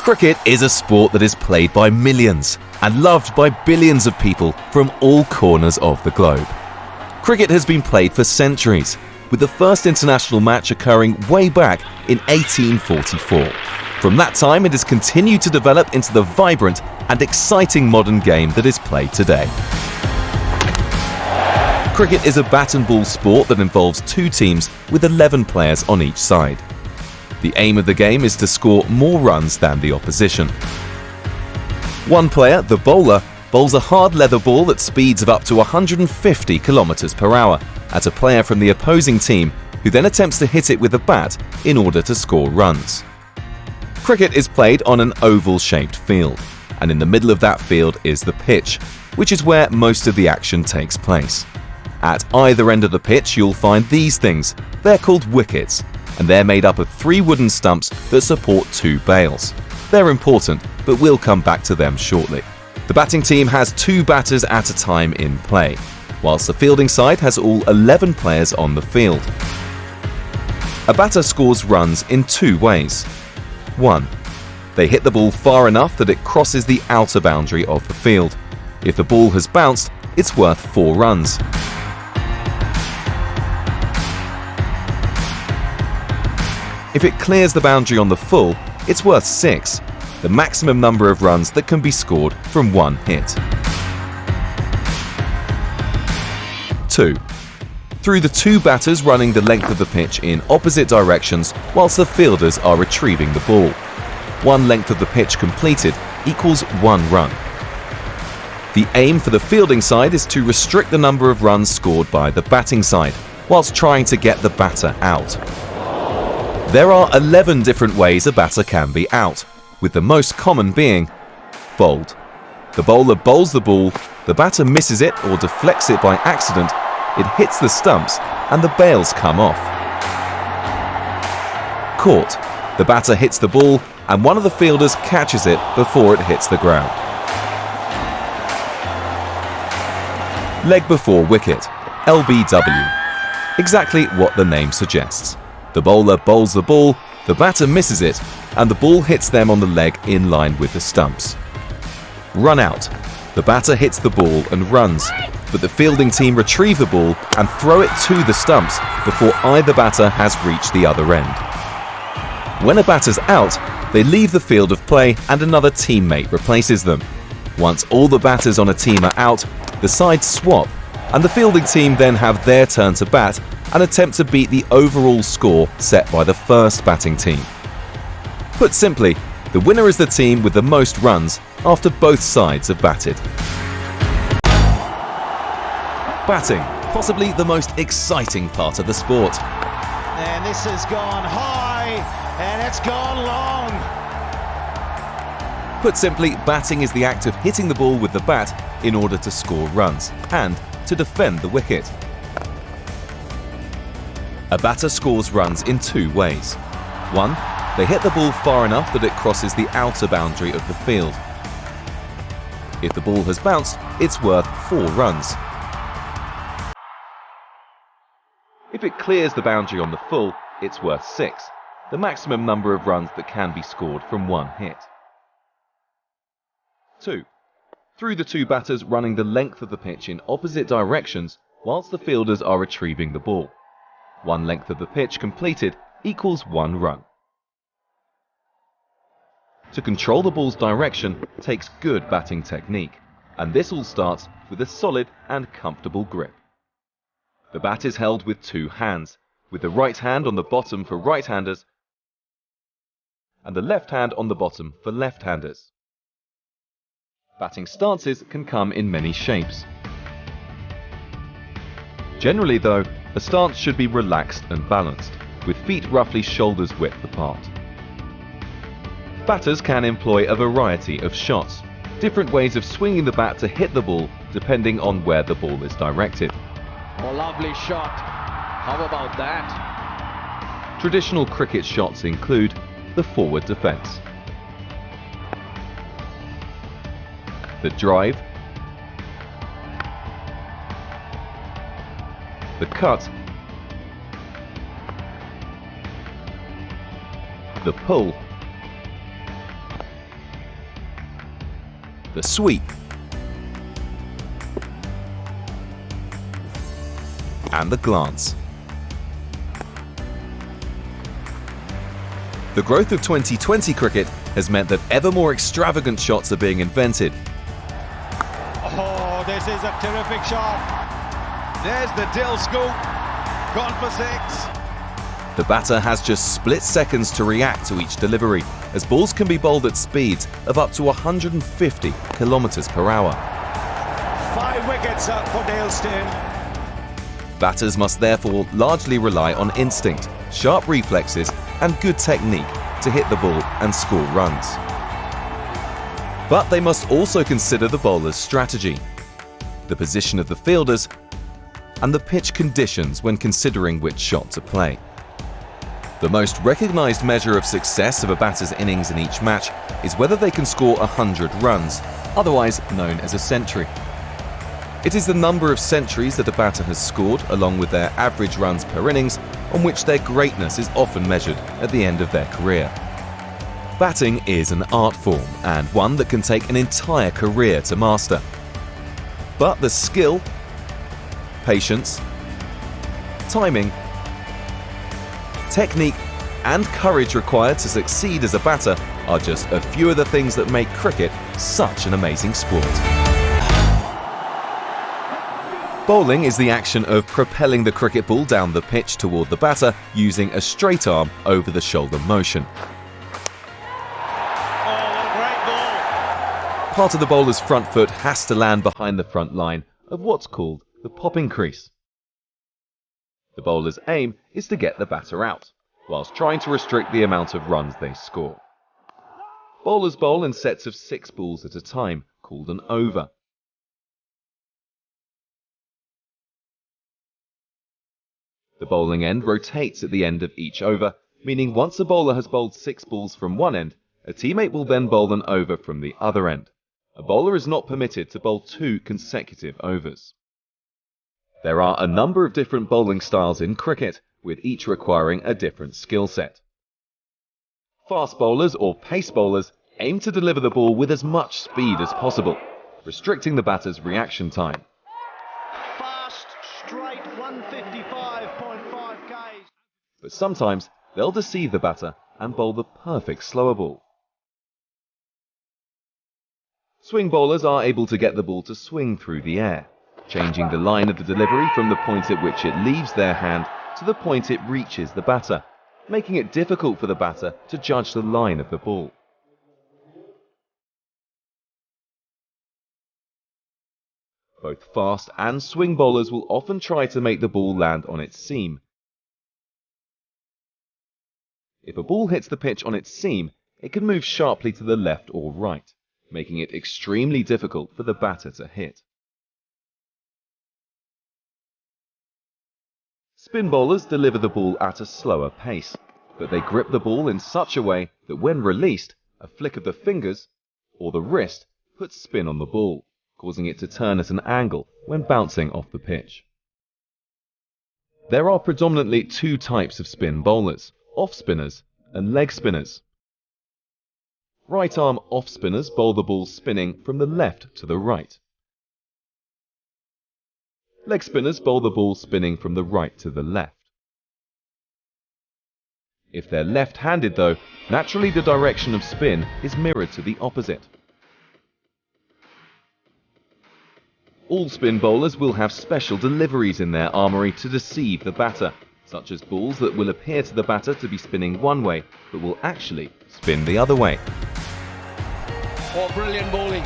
Cricket is a sport that is played by millions and loved by billions of people from all corners of the globe. Cricket has been played for centuries, with the first international match occurring way back in 1844. From that time, it has continued to develop into the vibrant and exciting modern game that is played today. Cricket is a bat and ball sport that involves two teams with 11 players on each side. The aim of the game is to score more runs than the opposition. One player, the bowler, bowls a hard leather ball that speeds of up to 150 km per hour at a player from the opposing team, who then attempts to hit it with a bat in order to score runs. Cricket is played on an oval-shaped field, and in the middle of that field is the pitch, which is where most of the action takes place. At either end of the pitch you'll find these things. They're called wickets, and they're made up of 3 wooden stumps that support 2 bails. They're important, but we'll come back to them shortly. The batting team has 2 batters at a time in play, whilst the fielding side has all 11 players on the field. A batter scores runs in 2 ways. 1. They hit the ball far enough that it crosses the outer boundary of the field. If the ball has bounced, it's worth 4 runs. If it clears the boundary on the full, it's worth 6, the maximum number of runs that can be scored from 1 hit. 2. Through the 2 batters running the length of the pitch in opposite directions whilst the fielders are retrieving the ball. 1 length of the pitch completed equals 1 run. The aim for the fielding side is to restrict the number of runs scored by the batting side, whilst trying to get the batter out. There are 11 different ways a batter can be out, with the most common being bowled. The bowler bowls the ball, the batter misses it or deflects it by accident, it hits the stumps and the bails come off. Caught. The batter hits the ball and one of the fielders catches it before it hits the ground. Leg before wicket, LBW. Exactly what the name suggests. The bowler bowls the ball, the batter misses it, and the ball hits them on the leg in line with the stumps. Run out. The batter hits the ball and runs, but the fielding team retrieve the ball and throw it to the stumps before either batter has reached the other end. When a batter's out, they leave the field of play and another teammate replaces them. Once all the batters on a team are out, the sides swap, and the fielding team then have their turn to bat and attempt to beat the overall score set by the first batting team. Put simply, the winner is the team with the most runs after both sides have batted. Batting, possibly the most exciting part of the sport. And this has gone high, and it's gone long. Put simply, batting is the act of hitting the ball with the bat in order to score runs and to defend the wicket. A batter scores runs in 2 ways. 1. They hit the ball far enough that it crosses the outer boundary of the field. If the ball has bounced, it's worth 4 runs. If it clears the boundary on the full, it's worth 6, the maximum number of runs that can be scored from 1 hit. 2. Through the 2 batters running the length of the pitch in opposite directions whilst the fielders are retrieving the ball. 1 length of the pitch completed equals 1 run. To control the ball's direction takes good batting technique, and this all starts with a solid and comfortable grip. The bat is held with 2 hands, with the right hand on the bottom for right-handers and the left hand on the bottom for left-handers. Batting stances can come in many shapes. Generally though, a stance should be relaxed and balanced, with feet roughly shoulders width apart. Batters can employ a variety of shots, different ways of swinging the bat to hit the ball depending on where the ball is directed. Oh, lovely shot. How about that? Traditional cricket shots include the forward defence, the drive, the cut, the pull, the sweep, and the glance. The growth of 2020 cricket has meant that ever more extravagant shots are being invented. Oh, this is a terrific shot. There's the Dill scoop. Gone for 6. The batter has just split seconds to react to each delivery, as balls can be bowled at speeds of up to 150 km per hour. 5 wickets up for Dalestown. Batters must therefore largely rely on instinct, sharp reflexes, and good technique to hit the ball and score runs. But they must also consider the bowler's strategy, the position of the fielders, and the pitch conditions when considering which shot to play. The most recognised measure of success of a batter's innings in each match is whether they can score 100 runs, otherwise known as a century. It is the number of centuries that a batter has scored, along with their average runs per innings, on which their greatness is often measured at the end of their career. Batting is an art form, and one that can take an entire career to master. But the skill, patience, timing, technique, and courage required to succeed as a batter are just a few of the things that make cricket such an amazing sport. Bowling is the action of propelling the cricket ball down the pitch toward the batter using a straight arm over-the-shoulder motion. Part of the bowler's front foot has to land behind the front line of what's called the popping crease. The bowler's aim is to get the batter out, whilst trying to restrict the amount of runs they score. Bowlers bowl in sets of 6 balls at a time, called an over. The bowling end rotates at the end of each over, meaning once a bowler has bowled 6 balls from one end, a teammate will then bowl an over from the other end. A bowler is not permitted to bowl 2 consecutive overs. There are a number of different bowling styles in cricket, with each requiring a different skill set. Fast bowlers or pace bowlers aim to deliver the ball with as much speed as possible, restricting the batter's reaction time. Fast, straight, 155.5 k's. But sometimes they'll deceive the batter and bowl the perfect slower ball. Swing bowlers are able to get the ball to swing through the air, changing the line of the delivery from the point at which it leaves their hand to the point it reaches the batter, making it difficult for the batter to judge the line of the ball. Both fast and swing bowlers will often try to make the ball land on its seam. If a ball hits the pitch on its seam, it can move sharply to the left or right, making it extremely difficult for the batter to hit. Spin bowlers deliver the ball at a slower pace, but they grip the ball in such a way that when released, a flick of the fingers or the wrist puts spin on the ball, causing it to turn at an angle when bouncing off the pitch. There are predominantly 2 types of spin bowlers: off-spinners and leg spinners. Right-arm off-spinners bowl the ball spinning from the left to the right. Leg spinners bowl the ball spinning from the right to the left. If they're left-handed though, naturally the direction of spin is mirrored to the opposite. All spin bowlers will have special deliveries in their armoury to deceive the batter, such as balls that will appear to the batter to be spinning one way, but will actually spin the other way. Oh, brilliant bowling.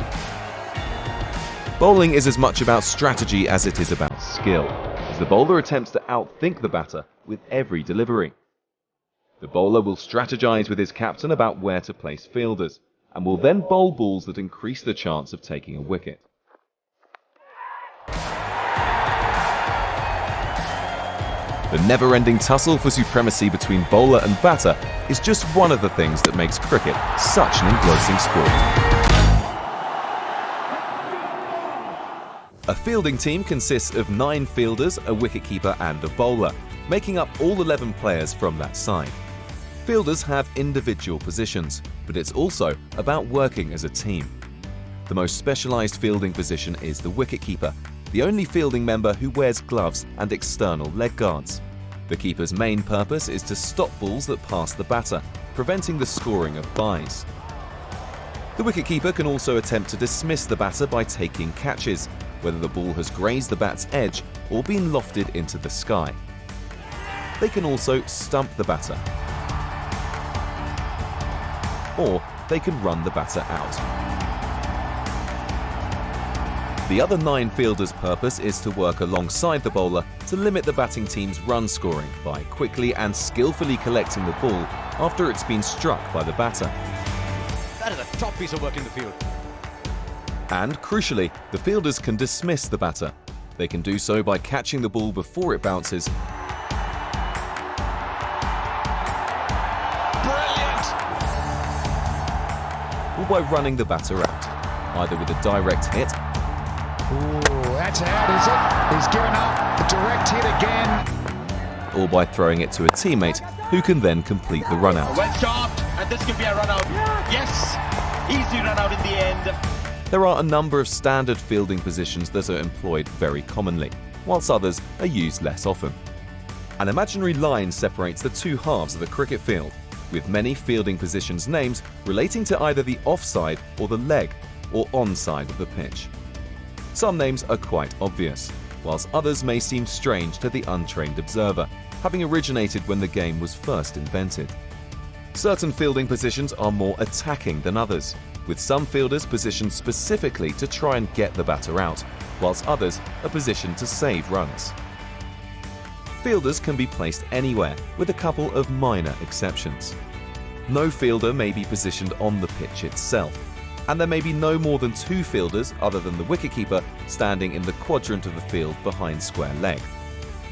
Bowling is as much about strategy as it is about skill, as the bowler attempts to outthink the batter with every delivery. The bowler will strategize with his captain about where to place fielders, and will then bowl balls that increase the chance of taking a wicket. The never-ending tussle for supremacy between bowler and batter is just one of the things that makes cricket such an engrossing sport. A fielding team consists of 9 fielders, a wicketkeeper and a bowler, making up all 11 players from that side. Fielders have individual positions, but it's also about working as a team. The most specialised fielding position is the wicketkeeper, the only fielding member who wears gloves and external leg guards. The keeper's main purpose is to stop balls that pass the batter, preventing the scoring of byes. The wicketkeeper can also attempt to dismiss the batter by taking catches, whether the ball has grazed the bat's edge or been lofted into the sky. They can also stump the batter, or they can run the batter out. The other 9 fielders' purpose is to work alongside the bowler to limit the batting team's run scoring by quickly and skillfully collecting the ball after it's been struck by the batter. That is a top piece of work in the field. And crucially, the fielders can dismiss the batter. They can do so by catching the ball before it bounces, Brilliant! or by running the batter out, either with a direct hit. Oh, that's out, is it? He's given up. A direct hit again. Or by throwing it to a teammate who can then complete the run out. Well shot, and this could be a run out. Yes, easy run out in the end. There are a number of standard fielding positions that are employed very commonly, whilst others are used less often. An imaginary line separates the two halves of a cricket field, with many fielding positions names relating to either the offside or the leg or onside of the pitch. Some names are quite obvious, whilst others may seem strange to the untrained observer, having originated when the game was first invented. Certain fielding positions are more attacking than others, with some fielders positioned specifically to try and get the batter out, whilst others are positioned to save runs. Fielders can be placed anywhere, with a couple of minor exceptions. No fielder may be positioned on the pitch itself, and there may be no more than 2 fielders other than the wicketkeeper standing in the quadrant of the field behind square leg.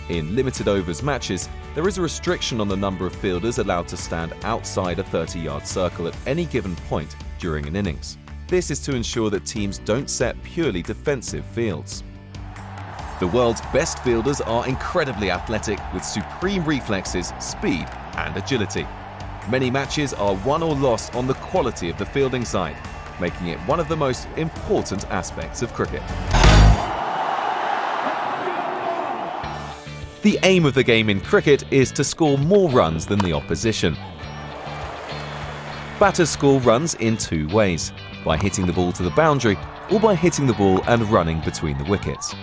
In limited overs matches, there is a restriction on the number of fielders allowed to stand outside a 30-yard circle at any given point during an innings. This is to ensure that teams don't set purely defensive fields. The world's best fielders are incredibly athletic with supreme reflexes, speed and agility. Many matches are won or lost on the quality of the fielding side, making it one of the most important aspects of cricket. The aim of the game in cricket is to score more runs than the opposition. Batters score runs in 2 ways, by hitting the ball to the boundary or by hitting the ball and running between the wickets.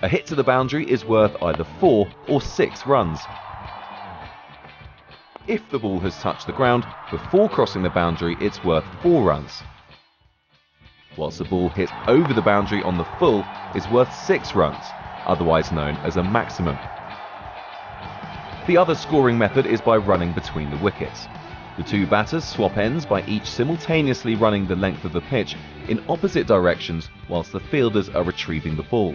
A hit to the boundary is worth either 4 or 6 runs. If the ball has touched the ground before crossing the boundary, it's worth 4 runs. Whilst the ball hit over the boundary on the full is worth 6 runs, otherwise known as a maximum. The other scoring method is by running between the wickets. The 2 batters swap ends by each simultaneously running the length of the pitch in opposite directions whilst the fielders are retrieving the ball.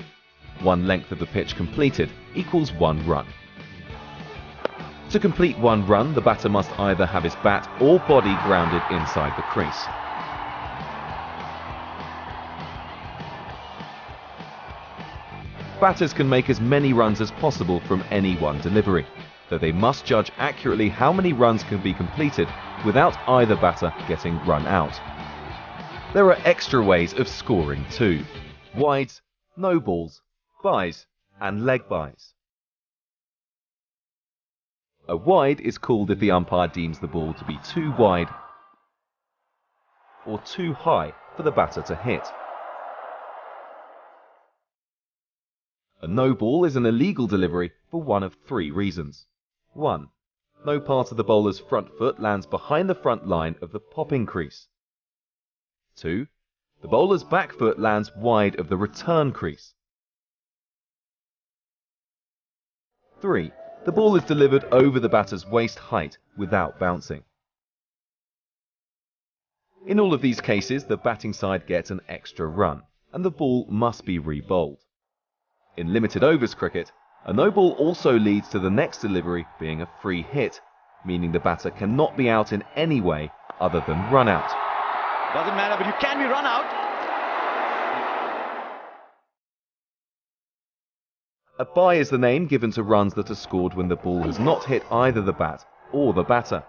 1 length of the pitch completed equals 1 run. To complete 1 run, the batter must either have his bat or body grounded inside the crease. Batters can make as many runs as possible from any one delivery, though they must judge accurately how many runs can be completed without either batter getting run out. There are extra ways of scoring too: wides, no balls, byes and leg byes. A wide is called if the umpire deems the ball to be too wide or too high for the batter to hit. A no ball is an illegal delivery for one of 3 reasons. 1. No part of the bowler's front foot lands behind the front line of the popping crease. 2. The bowler's back foot lands wide of the return crease. 3. The ball is delivered over the batter's waist height without bouncing. In all of these cases, the batting side gets an extra run, and the ball must be re-bowled. In limited overs cricket, a no ball also leads to the next delivery being a free hit, meaning the batter cannot be out in any way other than run out. Doesn't matter, but you can be run out. A bye is the name given to runs that are scored when the ball has not hit either the bat or the batter.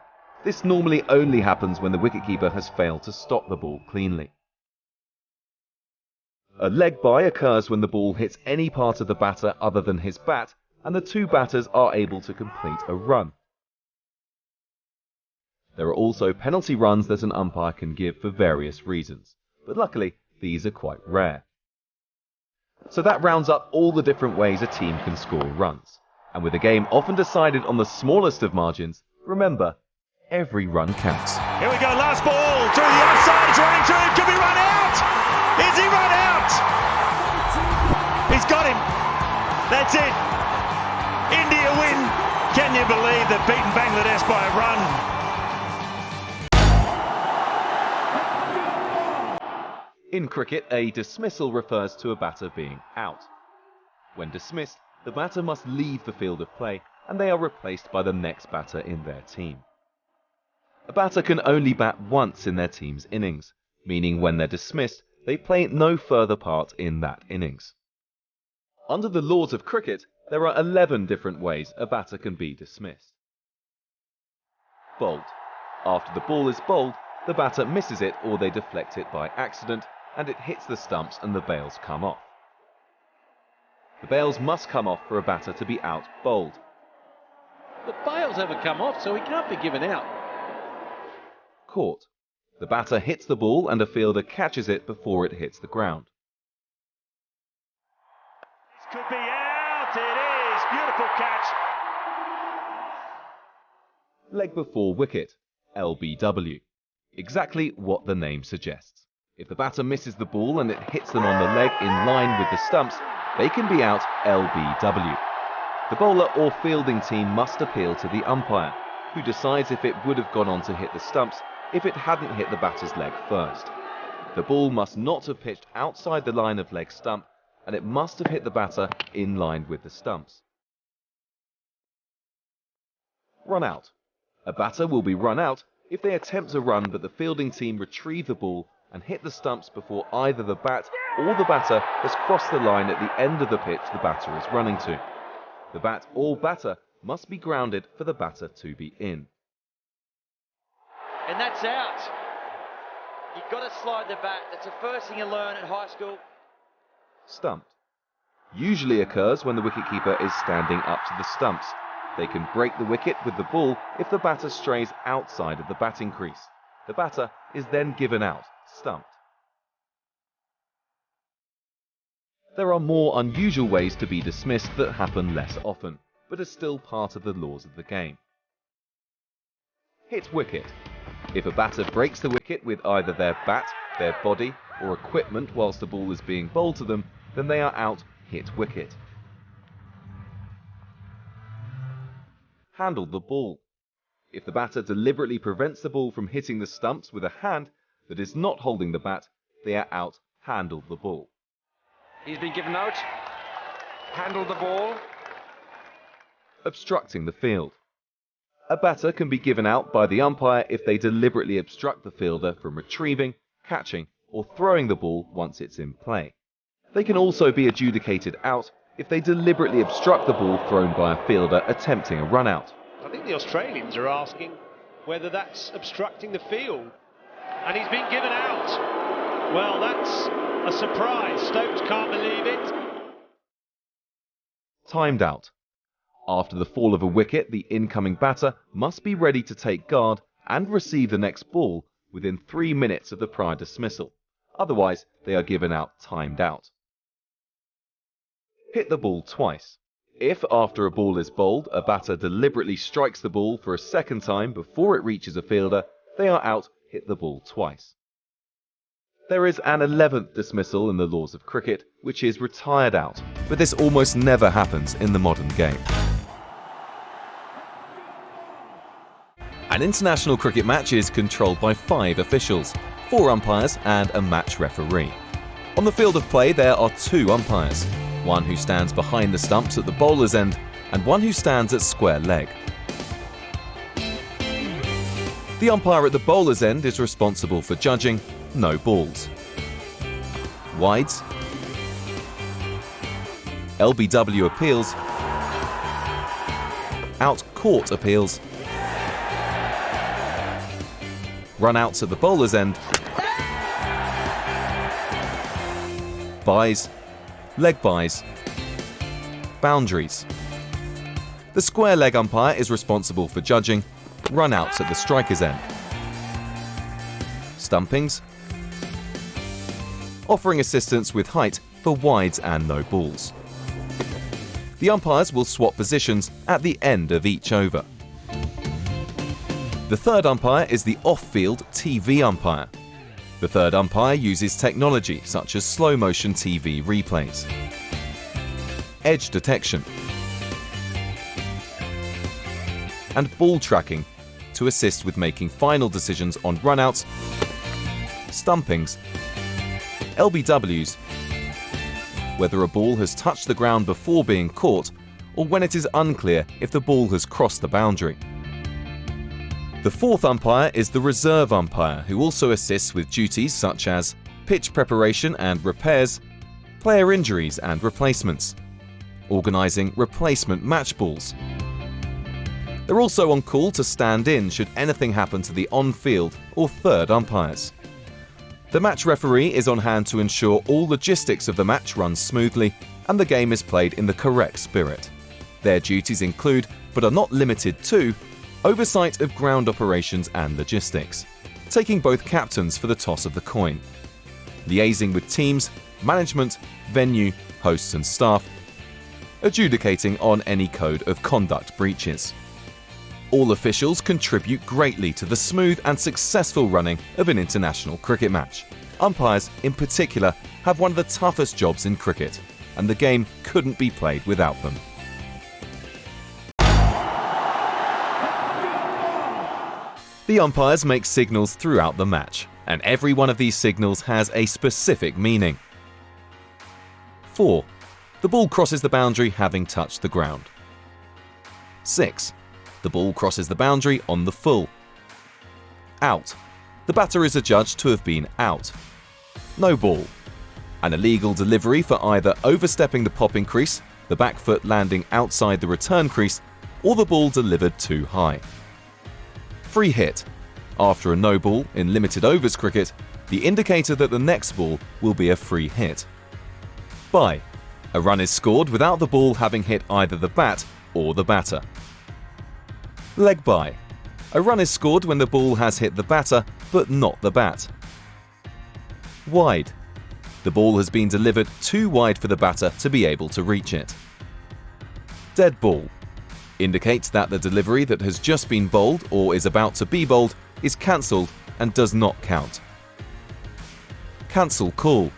This normally only happens when the wicketkeeper has failed to stop the ball cleanly. A leg bye occurs when the ball hits any part of the batter other than his bat, and the two batters are able to complete a run. There are also penalty runs that an umpire can give for various reasons, but luckily these are quite rare. So that rounds up all the different ways a team can score runs. And with a game often decided on the smallest of margins, remember, every run counts. Here we go, last ball, through the outside, it's running through, could be run out! Is he run out? He's got him. That's it. India win. Can you believe they've beaten Bangladesh by a run? In cricket, a dismissal refers to a batter being out. When dismissed, the batter must leave the field of play and they are replaced by the next batter in their team. A batter can only bat once in their team's innings, meaning when they're dismissed, they play no further part in that innings. Under the laws of cricket, there are 11 different ways a batter can be dismissed. Bowled. After the ball is bowled, the batter misses it or they deflect it by accident, and it hits the stumps and the bails come off. The bails must come off for a batter to be out bowled. The bails haven't come off, so he can't be given out. Caught. The batter hits the ball and a fielder catches it before it hits the ground. This could be out, it is, beautiful catch. Leg before wicket, LBW. Exactly what the name suggests. If the batter misses the ball and it hits them on the leg in line with the stumps, they can be out LBW. The bowler or fielding team must appeal to the umpire, who decides if it would have gone on to hit the stumps if it hadn't hit the batter's leg first. The ball must not have pitched outside the line of leg stump, and it must have hit the batter in line with the stumps. Run out. A batter will be run out if they attempt a run but the fielding team retrieve the ball and hit the stumps before either the bat or the batter has crossed the line at the end of the pitch the batter is running to. The bat or batter must be grounded for the batter to be in. And that's out. You've got to slide the bat. That's the first thing you learn at high school. Stumped. Usually occurs when the wicketkeeper is standing up to the stumps. They can break the wicket with the ball if the batter strays outside of the batting crease. The batter is then given out, stumped. There are more unusual ways to be dismissed that happen less often, but are still part of the laws of the game. Hit wicket. If a batter breaks the wicket with either their bat, their body, or equipment whilst the ball is being bowled to them, then they are out hit wicket. Handle the ball. If the batter deliberately prevents the ball from hitting the stumps with a hand that is not holding the bat, they are out handle the ball. He's been given out. Handle the ball. Obstructing the field. A batter can be given out by the umpire if they deliberately obstruct the fielder from retrieving, catching, or throwing the ball once it's in play. They can also be adjudicated out if they deliberately obstruct the ball thrown by a fielder attempting a run out. I think the Australians are asking whether that's obstructing the field. And he's been given out. Well, that's a surprise. Stokes can't believe it. Timed out. After the fall of a wicket, the incoming batter must be ready to take guard and receive the next ball within 3 minutes of the prior dismissal. Otherwise, they are given out timed out. Hit the ball twice. If, after a ball is bowled, a batter deliberately strikes the ball for a second time before it reaches a fielder, they are out hit the ball twice. There is an 11th dismissal in the laws of cricket, which is retired out, but this almost never happens in the modern game. An international cricket match is controlled by 5 officials, 4 umpires and a match referee. On the field of play there are 2 umpires, one who stands behind the stumps at the bowler's end and one who stands at square leg. The umpire at the bowler's end is responsible for judging no balls, wides, LBW appeals, out court appeals, run-outs at the bowler's end, byes, leg byes, boundaries. The square leg umpire is responsible for judging run-outs at the striker's end, stumpings, offering assistance with height for wides and no balls. The umpires will swap positions at the end of each over. The third umpire is the off-field TV umpire. The third umpire uses technology such as slow-motion TV replays, edge detection, and ball tracking to assist with making final decisions on run-outs, stumpings, LBWs, whether a ball has touched the ground before being caught, or when it is unclear if the ball has crossed the boundary. The fourth umpire is the reserve umpire, who also assists with duties such as pitch preparation and repairs, player injuries and replacements, organising replacement match balls. They're also on call to stand in should anything happen to the on-field or third umpires. The match referee is on hand to ensure all logistics of the match run smoothly and the game is played in the correct spirit. Their duties include, but are not limited to, oversight of ground operations and logistics, taking both captains for the toss of the coin, liaising with teams, management, venue, hosts and staff, adjudicating on any code of conduct breaches. All officials contribute greatly to the smooth and successful running of an international cricket match. Umpires, in particular, have one of the toughest jobs in cricket, and the game couldn't be played without them. The umpires make signals throughout the match, and every one of these signals has a specific meaning. 4. The ball crosses the boundary having touched the ground. 6. The ball crosses the boundary on the full. Out. The batter is adjudged to have been out. No ball. An illegal delivery for either overstepping the popping crease, the back foot landing outside the return crease, or the ball delivered too high. Free hit. After a no ball in limited overs cricket, the indicator that the next ball will be a free hit. Bye. A run is scored without the ball having hit either the bat or the batter. Leg bye. A run is scored when the ball has hit the batter but not the bat. Wide. The ball has been delivered too wide for the batter to be able to reach it. Dead ball. Indicates that the delivery that has just been bowled or is about to be bowled is cancelled and does not count. Cancel call.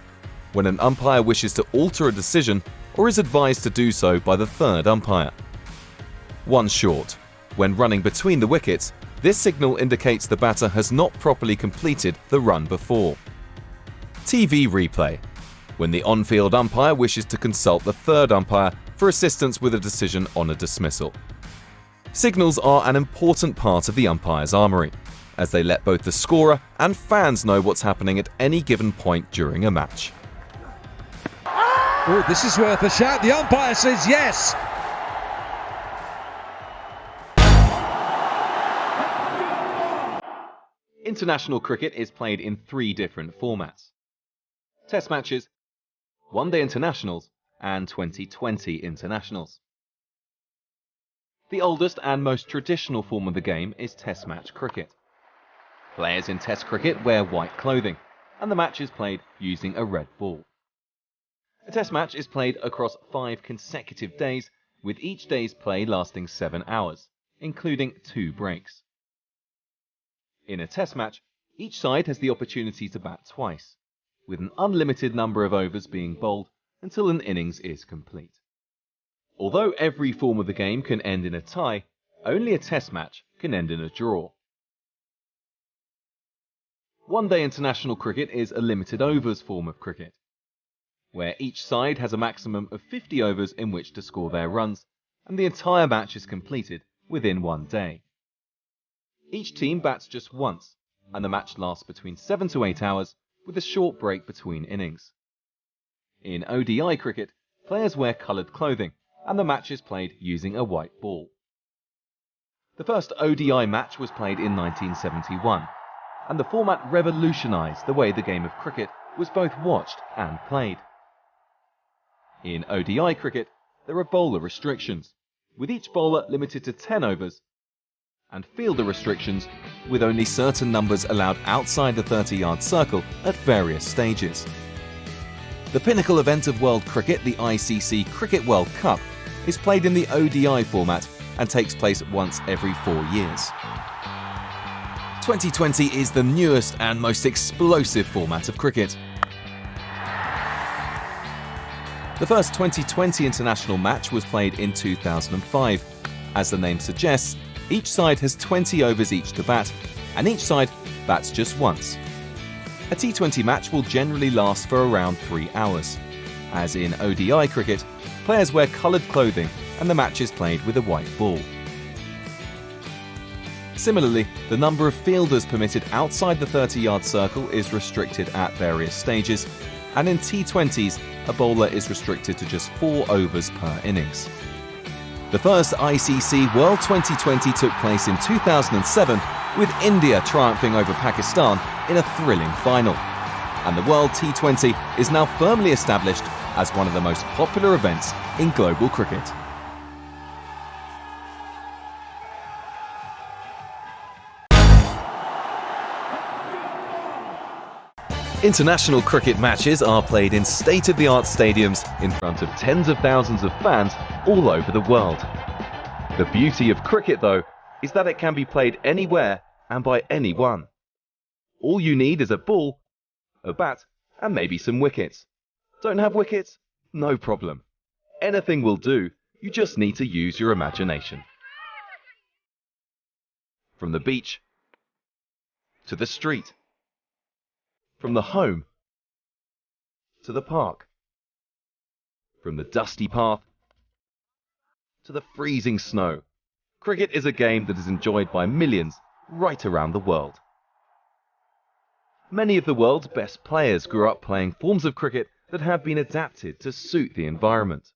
When an umpire wishes to alter a decision or is advised to do so by the third umpire. One short. When running between the wickets, this signal indicates the batter has not properly completed the run before. TV replay. When the on-field umpire wishes to consult the third umpire for assistance with a decision on a dismissal. Signals are an important part of the umpire's armoury, as they let both the scorer and fans know what's happening at any given point during a match. Oh, this is worth a shout. The umpire says yes. International cricket is played in 3 different formats: Test matches, One-Day Internationals, and 2020 Internationals. The oldest and most traditional form of the game is Test match cricket. Players in Test cricket wear white clothing, and the match is played using a red ball. A Test match is played across 5 consecutive days, with each day's play lasting 7 hours, including 2 breaks. In a Test match, each side has the opportunity to bat twice, with an unlimited number of overs being bowled until an innings is complete. Although every form of the game can end in a tie, only a Test match can end in a draw. One-Day International cricket is a limited overs form of cricket, where each side has a maximum of 50 overs in which to score their runs, and the entire match is completed within 1 day. Each team bats just once, and the match lasts between 7 to 8 hours, with a short break between innings. In ODI cricket, players wear coloured clothing, and the match is played using a white ball. The first ODI match was played in 1971, and the format revolutionised the way the game of cricket was both watched and played. In ODI cricket, there are bowler restrictions, with each bowler limited to 10 overs, and fielder restrictions, with only certain numbers allowed outside the 30-yard circle at various stages. The pinnacle event of world cricket, the ICC Cricket World Cup, is played in the ODI format and takes place once every 4 years. 2020 is the newest and most explosive format of cricket. The first 2020 international match was played in 2005. As the name suggests, each side has 20 overs each to bat, and each side bats just once. A T20 match will generally last for around 3 hours. As in ODI cricket, players wear coloured clothing and the match is played with a white ball. Similarly, the number of fielders permitted outside the 30-yard circle is restricted at various stages, and in T20s, a bowler is restricted to just 4 overs per innings. The first ICC World 2020 took place in 2007, with India triumphing over Pakistan in a thrilling final. And the World T20 is now firmly established as one of the most popular events in global cricket. International cricket matches are played in state-of-the-art stadiums in front of tens of thousands of fans all over the world. The beauty of cricket, though, is that it can be played anywhere and by anyone. All you need is a ball, a bat, and maybe some wickets. Don't have wickets? No problem. Anything will do, you just need to use your imagination. From the beach to the street, from the home to the park, from the dusty path to the freezing snow, cricket is a game that is enjoyed by millions right around the world. Many of the world's best players grew up playing forms of cricket that have been adapted to suit the environment.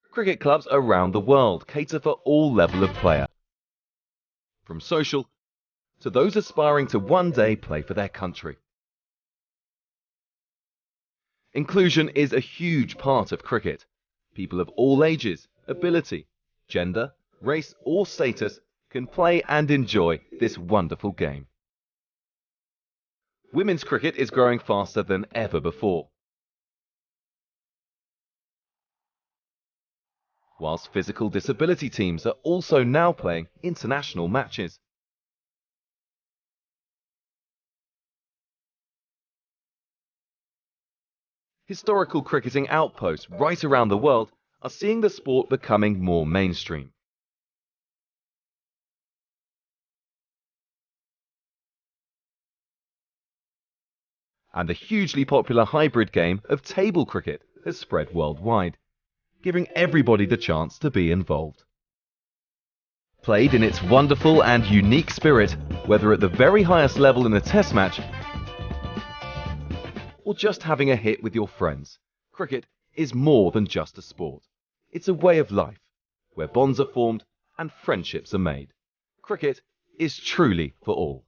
Cricket clubs around the world cater for all levels of player, from social to those aspiring to one day play for their country. Inclusion is a huge part of cricket. People of all ages, ability, gender, race or status can play and enjoy this wonderful game. Women's cricket is growing faster than ever before. Whilst physical disability teams are also now playing international matches. Historical cricketing outposts right around the world are seeing the sport becoming more mainstream. And the hugely popular hybrid game of table cricket has spread worldwide, giving everybody the chance to be involved. Played in its wonderful and unique spirit, whether at the very highest level in a test match or just having a hit with your friends, cricket is more than just a sport. It's a way of life, where bonds are formed and friendships are made. Cricket is truly for all.